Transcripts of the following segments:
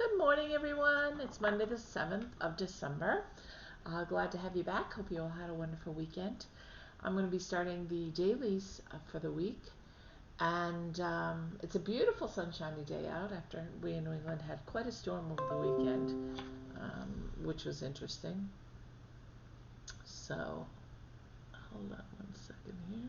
Good morning, everyone. It's Monday the 7th of December. Glad to have you back. Hope you all had a wonderful weekend. I'm going to be starting the dailies for the week. And it's a beautiful sunshiny day out after we in New England had quite a storm over the weekend, which was interesting. So, hold on one second here.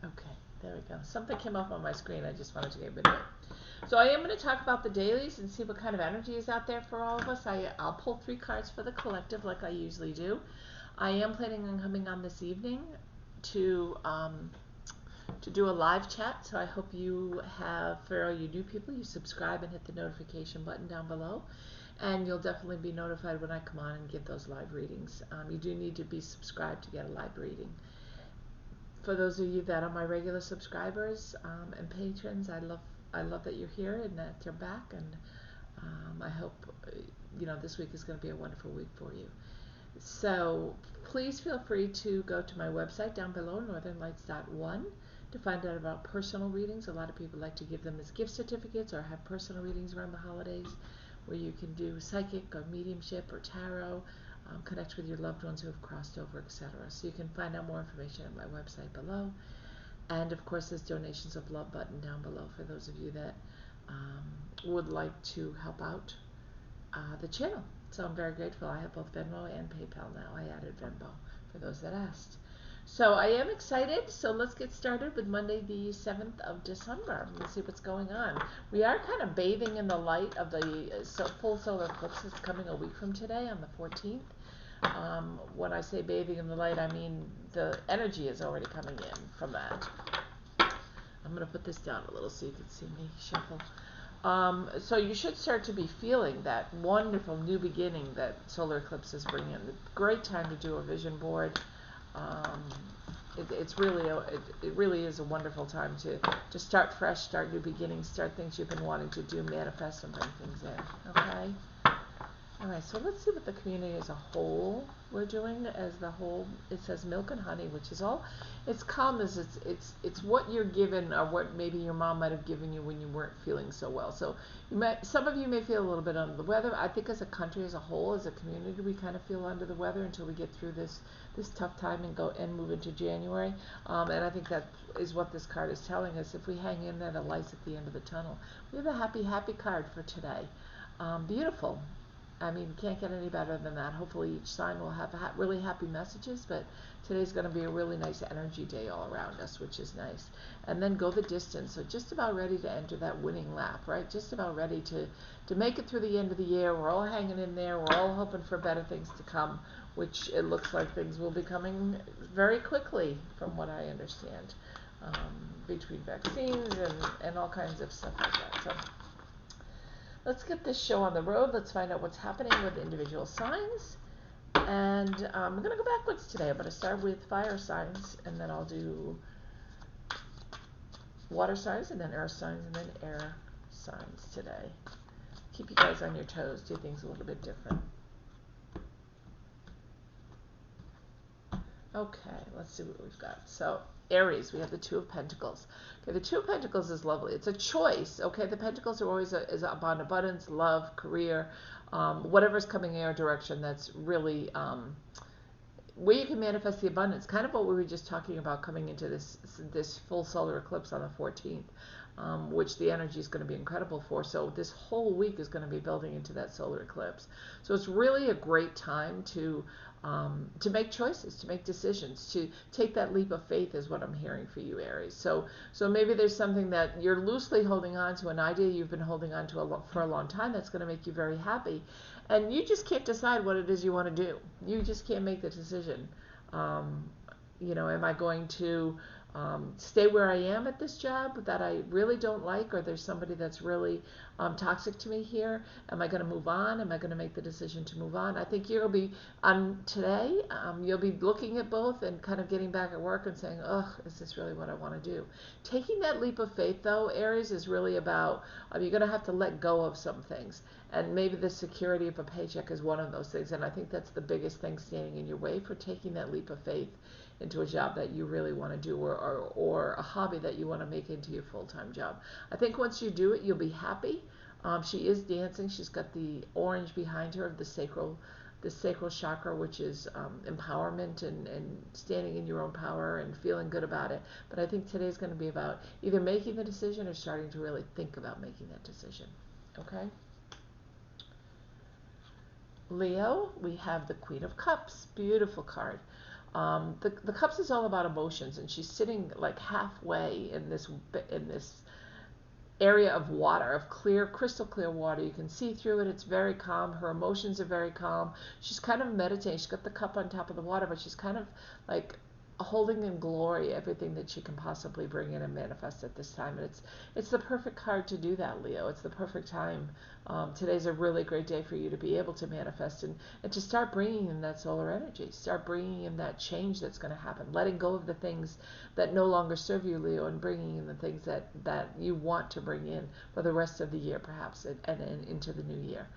Okay, there we go. Something came up on my screen. I just wanted to get rid of it. So I am going to talk about the dailies and see what kind of energy is out there for all of us. I'll pull 3 cards for the collective like I usually do. I am planning on coming on this evening to do a live chat. So I hope you have, for all you new people, you subscribe and hit the notification button down below. And you'll definitely be notified when I come on and give those live readings. You do need to be subscribed to get a live reading. For those of you that are my regular subscribers and patrons, I love that you're here and that you're back, and I hope this week is going to be a wonderful week for you. So please feel free to go to my website down below, northernlights.one, to find out about personal readings. A lot of people like to give them as gift certificates or have personal readings around the holidays where you can do psychic or mediumship or tarot. Connect with your loved ones who have crossed over, etc. So you can find out more information at my website below. And of course, there's donations of love button down below for those of you that would like to help out the channel. So I'm very grateful. I have both Venmo and PayPal now. I added Venmo for those that asked. So I am excited. So let's get started with Monday the 7th of December. Let's see what's going on. We are kind of bathing in the light of the full solar eclipse that's coming a week from today on the 14th. When I say bathing in the light, I mean the energy is already coming in from that. I'm going to put this down a little so you can see me shuffle. So you should start to be feeling that wonderful new beginning that solar eclipse is bringing in. Great time to do a vision board. It really is a wonderful time to start fresh, start new beginnings, start things you've been wanting to do, manifest and bring things in. Okay? All right, so let's see what the community as a whole we're doing. As the whole, it says milk and honey, which is all. It's calm as it's what you're given, or what maybe your mom might have given you when you weren't feeling so well. So some of you may feel a little bit under the weather. I think as a country as a whole, as a community, we kind of feel under the weather until we get through this tough time and move into January. And I think that is what this card is telling us. If we hang in there, the light's at the end of the tunnel. We have a happy card for today. Beautiful. I mean, can't get any better than that. Hopefully each sign will have really happy messages, but today's going to be a really nice energy day all around us, which is nice. And then go the distance. So just about ready to enter that winning lap, right? Just about ready to make it through the end of the year. We're all hanging in there. We're all hoping for better things to come, which it looks like things will be coming very quickly from what I understand, between vaccines and all kinds of stuff like that. So let's get this show on the road. Let's find out what's happening with individual signs. And I'm going to go backwards today. I'm going to start with fire signs, and then I'll do water signs, and then earth signs, and then air signs today. Keep you guys on your toes. Do things a little bit different. Okay, let's see what we've got. So Aries, we have the Two of Pentacles. Okay, the Two of Pentacles is lovely. It's a choice. Okay, the Pentacles are always is about abundance, love, career, whatever's coming in your direction. That's really where you can manifest the abundance. Kind of what we were just talking about coming into this full solar eclipse on the 14th, which the energy is going to be incredible for. So this whole week is going to be building into that solar eclipse. So it's really a great time to make choices, to make decisions, to take that leap of faith is what I'm hearing for you, Aries. So maybe there's something that you're loosely holding on to, an idea you've been holding on to for a long time that's going to make you very happy. And you just can't decide what it is you want to do. You just can't make the decision. Am I going to stay where I am at this job that I really don't like, or there's somebody that's really toxic to me here? Am I going to move on? Am I going to make the decision to move on? I think you'll be today. You'll be looking at both and kind of getting back at work and saying, "Ugh, is this really what I want to do?" Taking that leap of faith, though, Aries, is really about you're going to have to let go of some things, and maybe the security of a paycheck is one of those things. And I think that's the biggest thing standing in your way for taking that leap of faith into a job that you really want to do, or a hobby that you want to make into your full-time job. I think once you do it, you'll be happy. She is dancing. She's got the orange behind her of the sacral chakra, which is empowerment and standing in your own power and feeling good about it. But I think today's going to be about either making the decision or starting to really think about making that decision. Okay? Leo, we have the Queen of Cups. Beautiful card. The Cups is all about emotions, and she's sitting like halfway in this area of water, of clear, crystal clear water. You can see through it. It's very calm. Her emotions are very calm. She's kind of meditating. She's got the cup on top of the water, but she's kind of like holding in glory everything that she can possibly bring in and manifest at this time. And it's the perfect card to do that, Leo. It's the perfect time. Today's a really great day for you to be able to manifest and to start bringing in that solar energy. Start bringing in that change that's going to happen. Letting go of the things that no longer serve you, Leo, and bringing in the things that you want to bring in for the rest of the year, perhaps, and into the new year.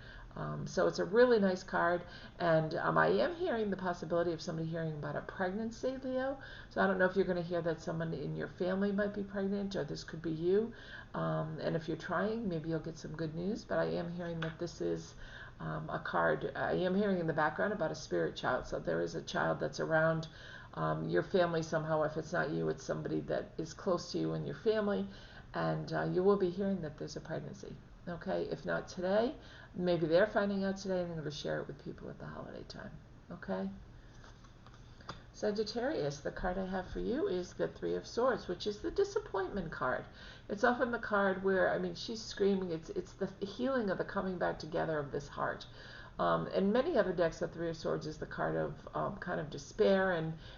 So it's a really nice card, and I am hearing the possibility of somebody hearing about a pregnancy, Leo. So I don't know if you're going to hear that someone in your family might be pregnant, or this could be you. And if you're trying, maybe you'll get some good news. But I am hearing that this is a card. I am hearing in the background about a spirit child. So there is a child that's around your family somehow. If it's not you, it's somebody that is close to you in your family, and you will be hearing that there's a pregnancy. Okay, if not today, maybe they're finding out today and they're going to share it with people at the holiday time. Okay? Sagittarius, the card I have for you is the Three of Swords, which is the disappointment card. It's often the card where, I mean, she's screaming. It's the healing of the coming back together of this heart. In many other decks, the Three of Swords is the card of kind of despair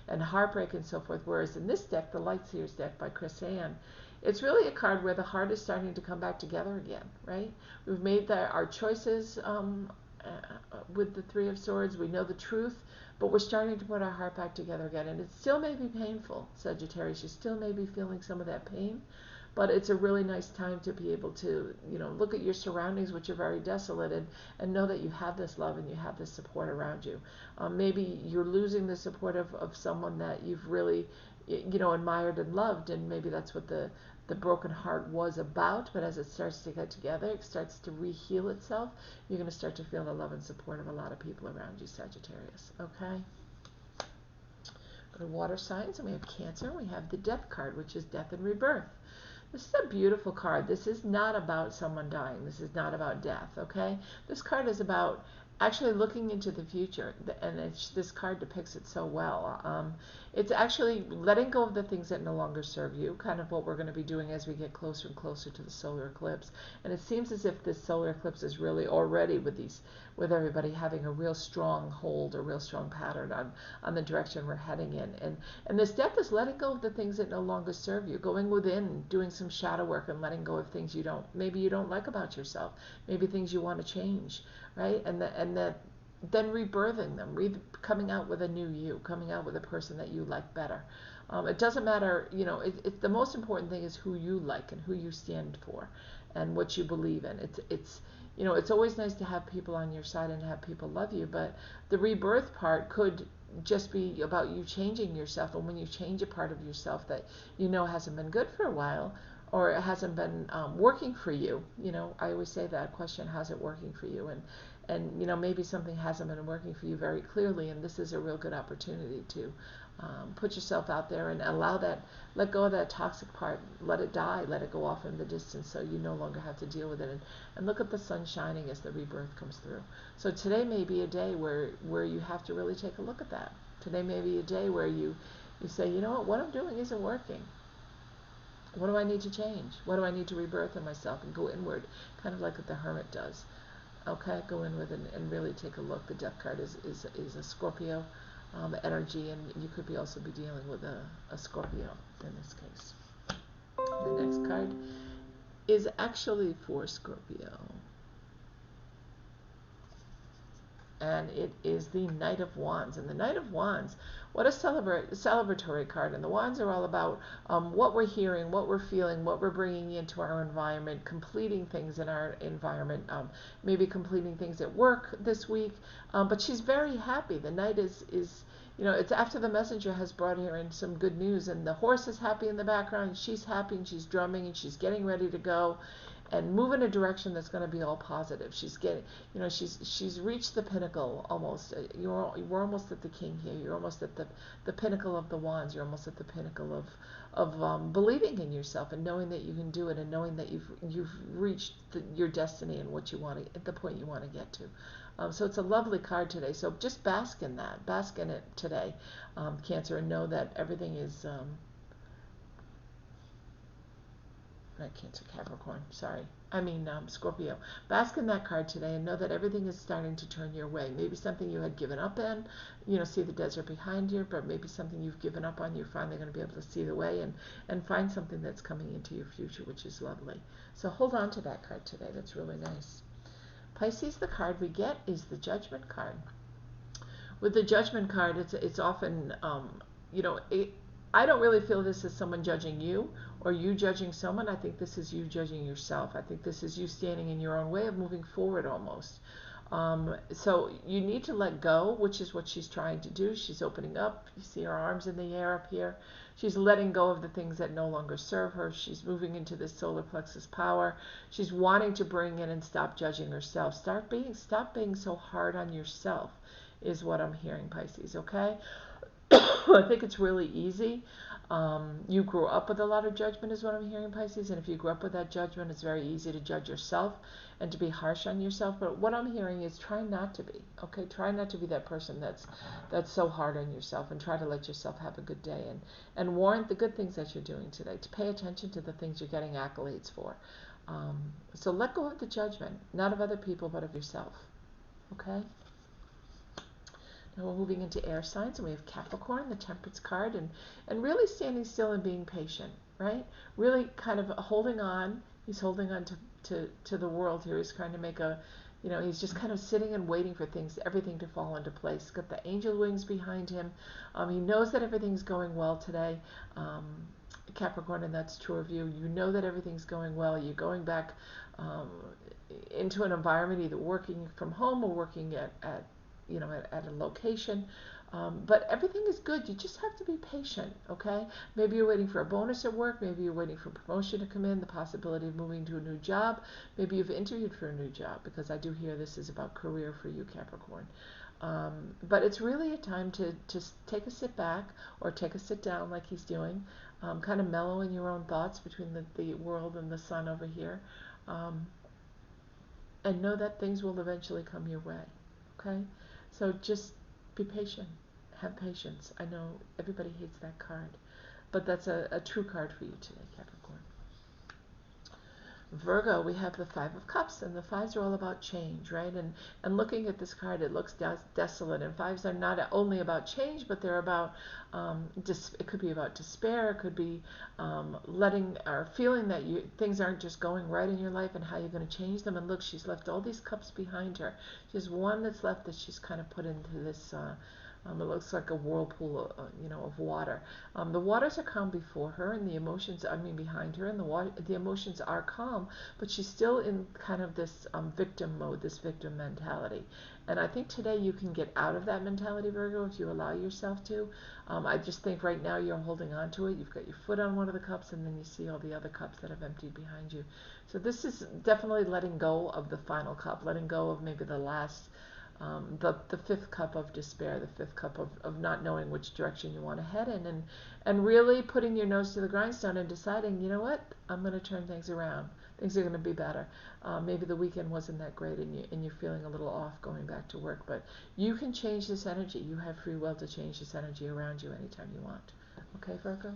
and heartbreak and so forth, whereas in this deck, the Lightseers deck by Chris Ann, it's really a card where the heart is starting to come back together again, right? We've made our choices with the Three of Swords. We know the truth, but we're starting to put our heart back together again. And it still may be painful, Sagittarius. You still may be feeling some of that pain, but it's a really nice time to be able to, look at your surroundings, which are very desolate, and know that you have this love and you have this support around you. Maybe you're losing the support of someone that you've really, admired and loved, and maybe that's what the broken heart was about. But as it starts to get together, it starts to re-heal itself, you're going to start to feel the love and support of a lot of people around you, Sagittarius. Okay? Go to water signs, and we have Cancer. We have the Death card, which is death and rebirth. This is a beautiful card. This is not about someone dying. This is not about death, okay? This card is about actually looking into the future, and this card depicts it so well. It's actually letting go of the things that no longer serve you, kind of what we're going to be doing as we get closer and closer to the solar eclipse. And it seems as if this solar eclipse is really already with everybody having a real strong hold, a real strong pattern on the direction we're heading in. And this death is letting go of the things that no longer serve you, going within, doing some shadow work and letting go of things maybe you don't like about yourself, maybe things you want to change, right? And then rebirthing them, coming out with a new you, coming out with a person that you like better. It doesn't matter, the most important thing is who you like and who you stand for and what you believe in. It's always nice to have people on your side and have people love you, but the rebirth part could just be about you changing yourself. And when you change a part of yourself that hasn't been good for a while, or it hasn't been working for you, I always say that question, how's it working for you? And maybe something hasn't been working for you very clearly, and this is a real good opportunity to put yourself out there and let go of that toxic part, let it die, let it go off in the distance so you no longer have to deal with it, and look at the sun shining as the rebirth comes through. So today may be a day where you have to really take a look at that. Today may be a day where you say, what I'm doing isn't working. What do I need to change? What do I need to rebirth in myself and go inward, kind of like what the hermit does? Okay, go in with it and really take a look. The Death card is a Scorpio energy, and you could also be dealing with a Scorpio in this case. The next card is actually for Scorpio, and it is the Knight of Wands. And the Knight of Wands, what a celebratory card. And the Wands are all about what we're hearing, what we're feeling, what we're bringing into our environment, completing things in our environment, maybe completing things at work this week. But she's very happy. The Knight is you know, it's after the messenger has brought her in some good news, and the horse is happy in the background, and she's happy, and she's drumming, and she's getting ready to go and move in a direction that's going to be all positive. She's getting, you know, she's reached the pinnacle almost. We're almost at the king here. You're almost at the pinnacle of the wands. You're almost at the pinnacle of believing in yourself and knowing that you can do it, and knowing that you've reached your destiny and what you want to, at the point you want to get to. So it's a lovely card today. So just bask in that. Bask in it today, Cancer, and know that everything is, not Cancer, Capricorn, sorry. I mean Scorpio. Bask in that card today and know that everything is starting to turn your way. Maybe something you had given up in, you know, see the desert behind you, but maybe something you've given up on, you're finally going to be able to see the way and find something that's coming into your future, which is lovely. So hold on to that card today. That's really nice. Pisces, the card we get is the Judgment card. With the Judgment card, it's often, you know, I don't really feel this is someone judging you or you judging someone. I think this is you judging yourself. I think this is you standing in your own way of moving forward almost. So you need to let go, which is what she's trying to do. She's opening up. You see her arms in the air up here. She's letting go of the things that no longer serve her. She's moving into this solar plexus power. She's wanting to bring in and stop judging herself. Stop being so hard on yourself is what I'm hearing, Pisces, okay? I think it's really easy. You grew up with a lot of judgment is what I'm hearing, Pisces, and if you grew up with that judgment, it's very easy to judge yourself and to be harsh on yourself. But what I'm hearing is try not to be, okay? Try not to be that person that's so hard on yourself, and try to let yourself have a good day and warrant the good things that you're doing today, to pay attention to the things you're getting accolades for. So let go of the judgment, not of other people, but of yourself, okay? Now we're moving into air signs, and we have Capricorn, the Temperance card, and really standing still and being patient, right? Really kind of holding on. He's holding on to the world here. He's trying to make a, you know, he's just kind of sitting and waiting for everything to fall into place. He's got the angel wings behind him. He knows that everything's going well today. Capricorn, and that's true of you. You know that everything's going well. You're going back into an environment, either working from home or working at a location, but everything is good. You just have to be patient, okay? Maybe you're waiting for a bonus at work. Maybe you're waiting for promotion to come in, the possibility of moving to a new job. Maybe you've interviewed for a new job, because I do hear this is about career for you, Capricorn. But it's really a time to just take a sit back or take a sit down like he's doing, kind of mellow in your own thoughts between the world and the sun over here, and know that things will eventually come your way, okay? So just be patient. Have patience. I know everybody hates that card, but that's a true card for you today, Capricorn. Virgo, we have the Five of Cups, and the fives are all about change, right? And looking at this card, it looks desolate, and fives are not only about change, but they're about, it could be about despair, it could be letting or feeling that things aren't just going right in your life, and how you're going to change them. And look, she's left all these cups behind her. She has one that's left that she's kind of put into this, it looks like a whirlpool, of water. The waters are calm before her, and the emotions, behind her, and the emotions are calm, but she's still in kind of this victim mode, this victim mentality. And I think today you can get out of that mentality, Virgo, if you allow yourself to. I just think right now you're holding on to it. You've got your foot on one of the cups, and then you see all the other cups that have emptied behind you. So this is definitely letting go of the final cup, letting go of maybe the last, the fifth cup of despair, the fifth cup of not knowing which direction you want to head in, and really putting your nose to the grindstone and deciding, you know what, I'm going to turn things around. Things are going to be better. Maybe the weekend wasn't that great, and you're feeling a little off going back to work, but you can change this energy. You have free will to change this energy around you anytime you want. Okay, Virgo?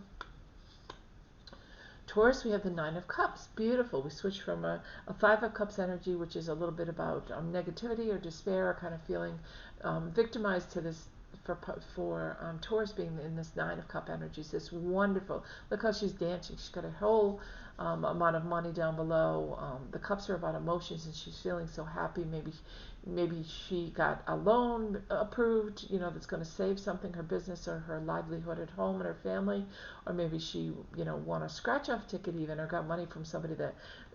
Taurus, we have the Nine of Cups. Beautiful. We switch from a Five of Cups energy, which is a little bit about negativity or despair, or kind of feeling victimized, to this for Taurus being in this Nine of Cup energy. It's this wonderful. Look how she's dancing. She's got a whole amount of money down below. The cups are about emotions, and she's feeling so happy. Maybe maybe she got a loan approved, that's going to save something, her business or her livelihood at home and her family. Or maybe she, won a scratch-off ticket even, or got money from somebody,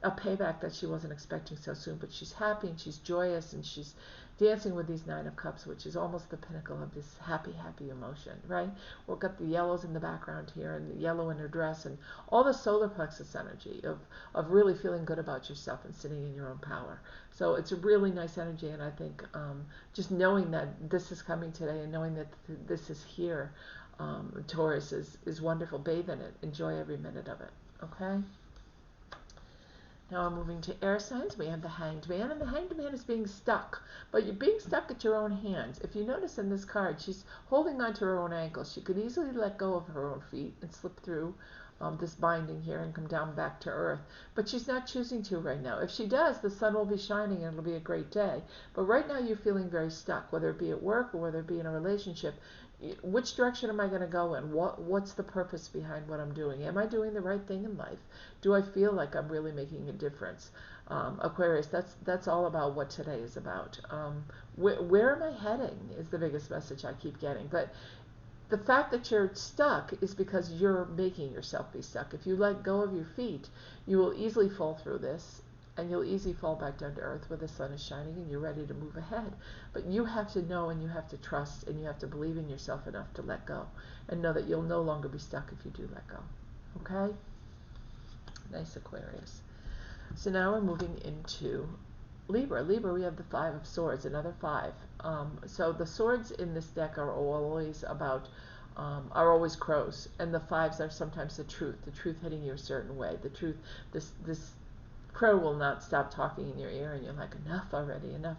a payback that she wasn't expecting so soon. But she's happy and she's joyous and she's dancing with these Nine of Cups, which is almost the pinnacle of this happy, happy emotion, right? We've got the yellows in the background here and the yellow in her dress and all the solar plexus energy of really feeling good about yourself and sitting in your own power. So it's a really nice energy, and I think just knowing that this is coming today and knowing that this is here, Taurus, is wonderful. Bathe in it. Enjoy every minute of it, okay? Now I'm moving to air signs. We have the Hanged Man, and the Hanged Man is being stuck. But you're being stuck at your own hands. If you notice in this card, she's holding onto her own ankles. She could easily let go of her own feet and slip through this binding here and come down back to earth. But she's not choosing to right now. If she does, the sun will be shining and it'll be a great day. But right now you're feeling very stuck, whether it be at work or whether it be in a relationship. Which direction am I going to go in? What's the purpose behind what I'm doing? Am I doing the right thing in life? Do I feel like I'm really making a difference? Aquarius, that's all about what today is about. Where am I heading is the biggest message I keep getting. But the fact that you're stuck is because you're making yourself be stuck. If you let go of your feet, you will easily fall through this, and you'll easily fall back down to earth where the sun is shining and you're ready to move ahead. But you have to know and you have to trust and you have to believe in yourself enough to let go and know that you'll no longer be stuck if you do let go. Okay? Nice, Aquarius. So now we're moving into Libra. Libra, we have the Five of Swords, another five. So the swords in this deck are always about, are always crows, and the fives are sometimes the truth hitting you a certain way. The truth, this crow will not stop talking in your ear, and you're like, enough already, enough.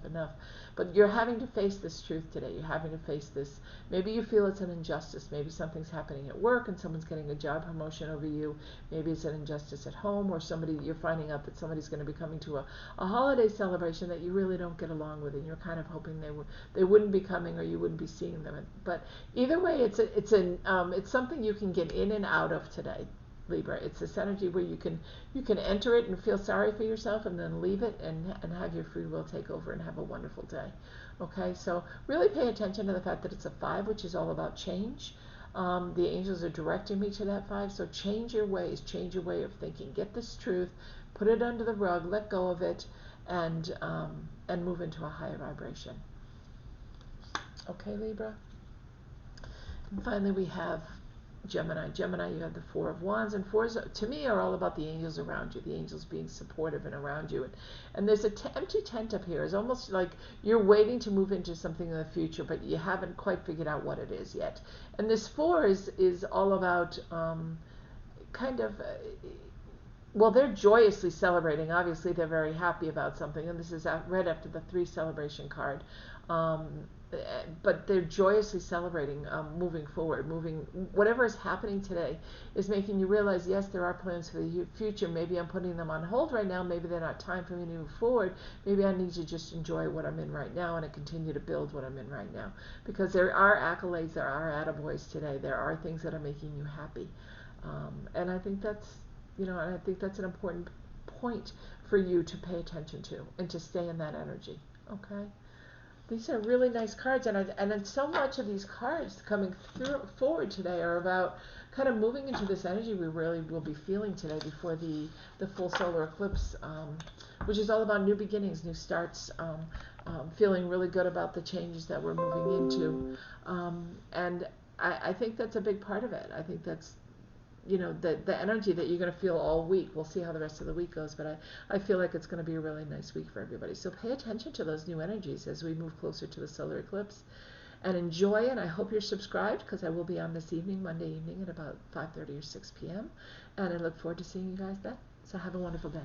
But you're having to face this truth today. You're having to face this. Maybe you feel it's an injustice. Maybe something's happening at work and someone's getting a job promotion over you. Maybe it's an injustice at home, or you're finding out that somebody's going to be coming to a holiday celebration that you really don't get along with, and you're kind of hoping they wouldn't be coming or you wouldn't be seeing them. But either way, it's something you can get in and out of today. Libra. It's this energy where you can enter it and feel sorry for yourself and then leave it and have your free will take over and have a wonderful day. Okay, so really pay attention to the fact that it's a 5, which is all about change. The angels are directing me to that 5, so change your ways, change your way of thinking. Get this truth, put it under the rug, let go of it, and move into a higher vibration. Okay, Libra? And finally we have Gemini. Gemini, you have the Four of Wands, and fours to me are all about the angels around you, the angels being supportive and around you. And there's an empty tent up here. It's almost like you're waiting to move into something in the future, but you haven't quite figured out what it is yet. And this 4 is all about well, they're joyously celebrating. Obviously, they're very happy about something, and this is right after the 3 celebration card. But they're joyously celebrating, moving forward, whatever is happening today is making you realize, yes, there are plans for the future. Maybe I'm putting them on hold right now. Maybe they're not time for me to move forward. Maybe I need to just enjoy what I'm in right now and continue to build what I'm in right now. Because there are accolades, there are attaboys today. There are things that are making you happy. And I think that's, an important point for you to pay attention to and to stay in that energy. Okay? These are really nice cards, and so much of these cards coming forward today are about kind of moving into this energy we really will be feeling today before the full solar eclipse, which is all about new beginnings, new starts, feeling really good about the changes that we're moving into. And I think that's a big part of it. I think that's the energy that you're going to feel all week. We'll see how the rest of the week goes, but I feel like it's going to be a really nice week for everybody. So pay attention to those new energies as we move closer to the solar eclipse, and enjoy it. I hope you're subscribed, because I will be on this evening, Monday evening at about 5:30 or 6 p.m. And I look forward to seeing you guys then. So have a wonderful day.